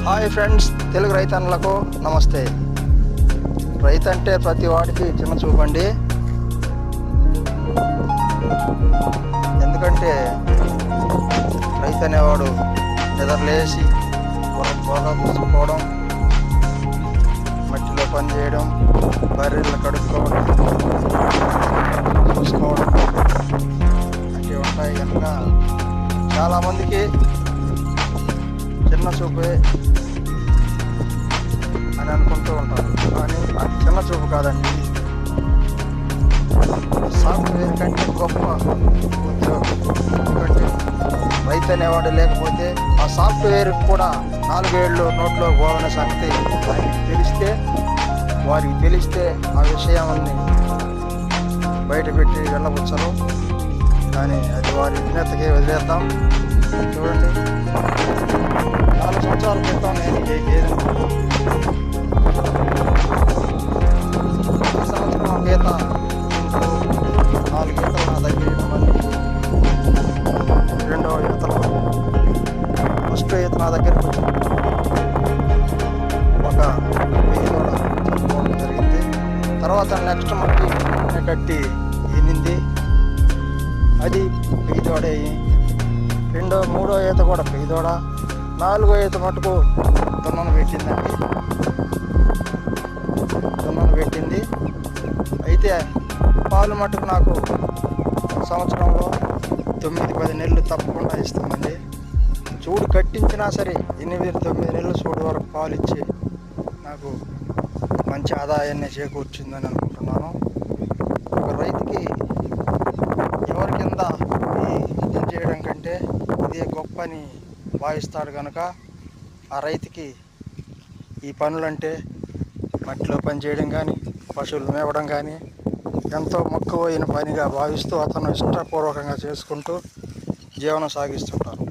Hi friends, Telugu రైతన్నలకు నమస్తే. రైతు అంటే ప్రతి వాడికి చిన్న చూపండి. ఎందుకంటే రైతు అనేవాడు నిద్రలేసి పొలం చూసుకోవడం, మట్టిలో పని చేయడం, బర్రెలు కడుక్కోవడం, చూసుకోవడం అంటే ఉంటాయి కనుక చాలామందికి చిన్న చూపే అని అనుకుంటూ ఉంటారు. కానీ అది చిన్న చూపు కాదండి. సాఫ్ట్వేర్ కంటే గొప్ప ఉద్యోగం. ఎందుకంటే రైతు అనేవాడు లేకపోతే ఆ సాఫ్ట్వేర్ కూడా 4 ఏళ్ళు నోట్లో పోవన సంగతి వారికి తెలిస్తే ఆ విషయాన్ని బయటపెట్టి వెళ్ళవచ్చును. కానీ అది వారి విజ్ఞతకే వదిలేద్దాం. చూడండి, 4 సంవత్సరాల క్రితం నేను ఈ గేదె ఈ సంవత్సరం ఆ గీత 4 ఈతలు నా దగ్గర, మళ్ళీ రెండవ ఈతలు ఫస్ట్ ఈత నా దగ్గరకు వచ్చింది. ఒక వెయ్యి కూడా చనిపోవడం జరిగింది. తర్వాత నెక్స్ట్ మట్టి కట్టి ఈనింది, అది పెయ్యదోడే. మూడో ఈత కూడా పెయ్యదోడ. 4వ ఈత మటుకు దున్నను పెట్టింది. అయితే పాలు మటుకు నాకు సంవత్సరంలో 9-10 నెలలు తప్పకుండా ఇస్తుందండి. చూడు కట్టించినా సరే 8-9 నెలలు చూడు వరకు పాలు ఇచ్చి నాకు మంచి ఆదాయాన్ని చేకూర్చిందని అనుకుంటున్నాను. ఒక రైతుకి ఎవరి కింద ఈ చేయడం కంటే ఇదే గొప్ప అని భావిస్తాడు కనుక ఆ రైతుకి ఈ పనులంటే మట్టిలో పని చేయడం కానీ, పశువులు మేపడం కానీ ఎంతో మక్కువైన పనిగా భావిస్తూ అతను ఇష్టపూర్వకంగా చేసుకుంటూ జీవనం సాగిస్తుంటారు.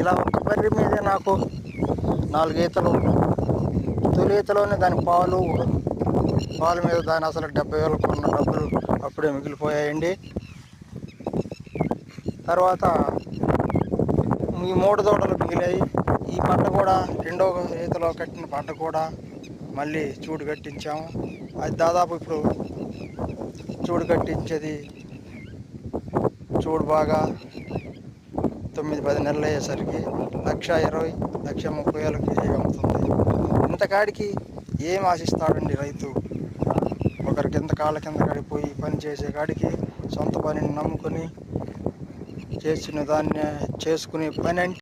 ఇలా ఒక్క బర్రె మీదే నాకు 4 ఈతలు. తొలి ఈతలోనే దాని పాలు మీద దాని అసలు 70,000 కొన్న డబ్బులు అప్పుడే మిగిలిపోయాయండి. తర్వాత ఈ 3 దూడలు మిగిలాయి. ఈ పంట కూడా రెండవ ఈతలో కట్టిన పంట కూడా మళ్ళీ చూడు కట్టించాము. అది దాదాపు ఇప్పుడు చూడు కట్టించేది చూడు బాగా 9-10 నెలలు అయ్యేసరికి 1,20,000, 1,30,000 కేజీ అమ్ముతుంది. ఇంతకాడికి ఏం ఆశిస్తాడండి రైతు? ఒకరి కింద కాళ్ళ కింద కడిపోయి పని చేసే కాడికి సొంత పనిని నమ్ముకొని చేసిన దాన్ని చేసుకునే పని అంటే